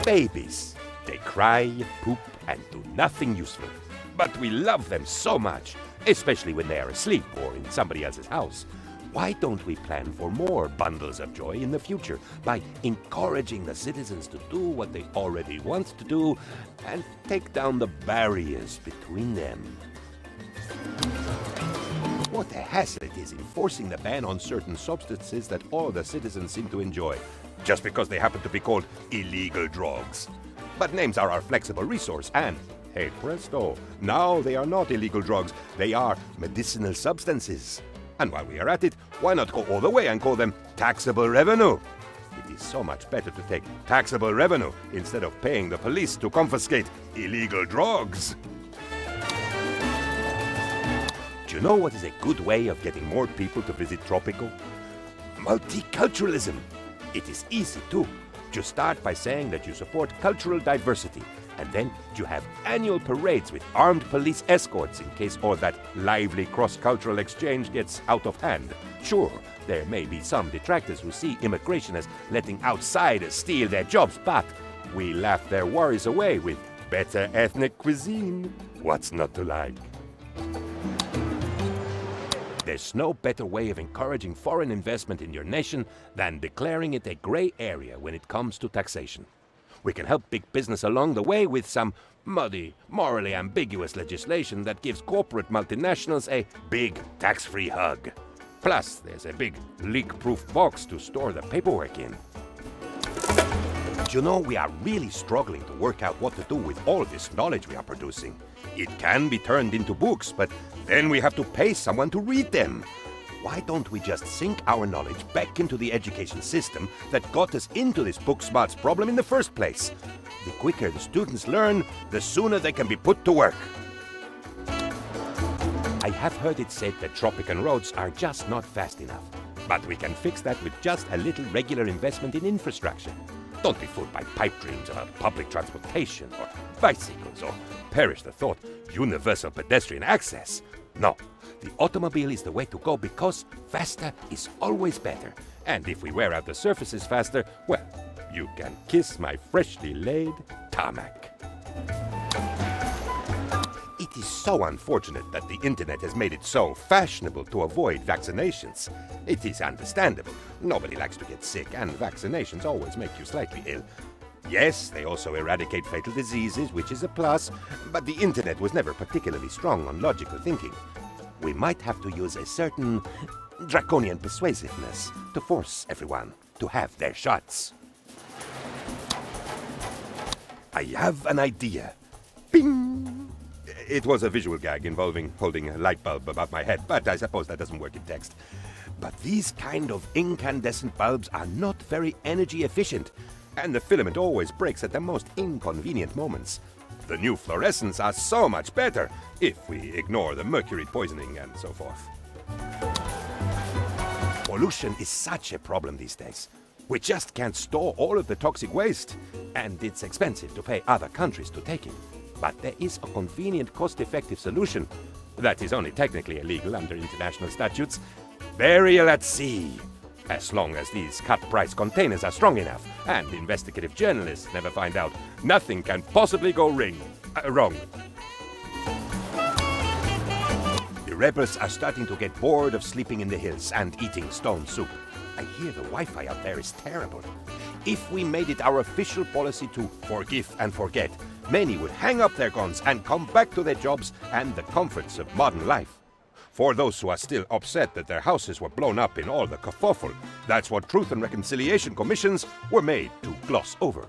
babies. They cry, poop, and do nothing useful. But we love them so much, especially when they are asleep or in somebody else's house. Why don't we plan for more bundles of joy in the future by encouraging the citizens to do what they already want to do and take down the barriers between them? What a hassle it is enforcing the ban on certain substances that all the citizens seem to enjoy, just because they happen to be called illegal drugs. But names are our flexible resource, and hey presto, now they are not illegal drugs, they are medicinal substances. And while we are at it, why not go all the way and call them taxable revenue? It is so much better to take taxable revenue instead of paying the police to confiscate illegal drugs. Do you know what is a good way of getting more people to visit Tropico? Multiculturalism. It is easy too. Just start by saying that you support cultural diversity, and then you have annual parades with armed police escorts in case all that lively cross-cultural exchange gets out of hand. Sure, there may be some detractors who see immigration as letting outsiders steal their jobs, but we laugh their worries away with better ethnic cuisine. What's not to like? There's no better way of encouraging foreign investment in your nation than declaring it a gray area when it comes to taxation. We can help big business along the way with some muddy, morally ambiguous legislation that gives corporate multinationals a big tax-free hug. Plus, there's a big leak-proof box to store the paperwork in. You know, we are really struggling to work out what to do with all this knowledge we are producing. It can be turned into books, but then we have to pay someone to read them. Why don't we just sink our knowledge back into the education system that got us into this book smarts problem in the first place? The quicker the students learn, the sooner they can be put to work. I have heard it said that Tropican roads are just not fast enough. But we can fix that with just a little regular investment in infrastructure. Don't be fooled by pipe dreams about public transportation or bicycles or, perish the thought, universal pedestrian access. No, the automobile is the way to go because faster is always better. And if we wear out the surfaces faster, well, you can kiss my freshly laid tarmac. It is so unfortunate that the internet has made it so fashionable to avoid vaccinations. It is understandable. Nobody likes to get sick, and vaccinations always make you slightly ill. Yes, they also eradicate fatal diseases, which is a plus, but the internet was never particularly strong on logical thinking. We might have to use a certain draconian persuasiveness to force everyone to have their shots. I have an idea. Bing! It was a visual gag involving holding a light bulb above my head, but I suppose that doesn't work in text. But these kind of incandescent bulbs are not very energy efficient, and the filament always breaks at the most inconvenient moments. The new fluorescents are so much better, if we ignore the mercury poisoning and so forth. Pollution is such a problem these days. We just can't store all of the toxic waste, and it's expensive to pay other countries to take it. But there is a convenient, cost-effective solution that is only technically illegal under international statutes: burial at sea. As long as these cut-price containers are strong enough and investigative journalists never find out, nothing can possibly go wrong. The rebels are starting to get bored of sleeping in the hills and eating stone soup. I hear the Wi-Fi out there is terrible. If we made it our official policy to forgive and forget, many would hang up their guns and come back to their jobs and the comforts of modern life. For those who are still upset that their houses were blown up in all the kerfuffle, that's what Truth and Reconciliation Commissions were made to gloss over.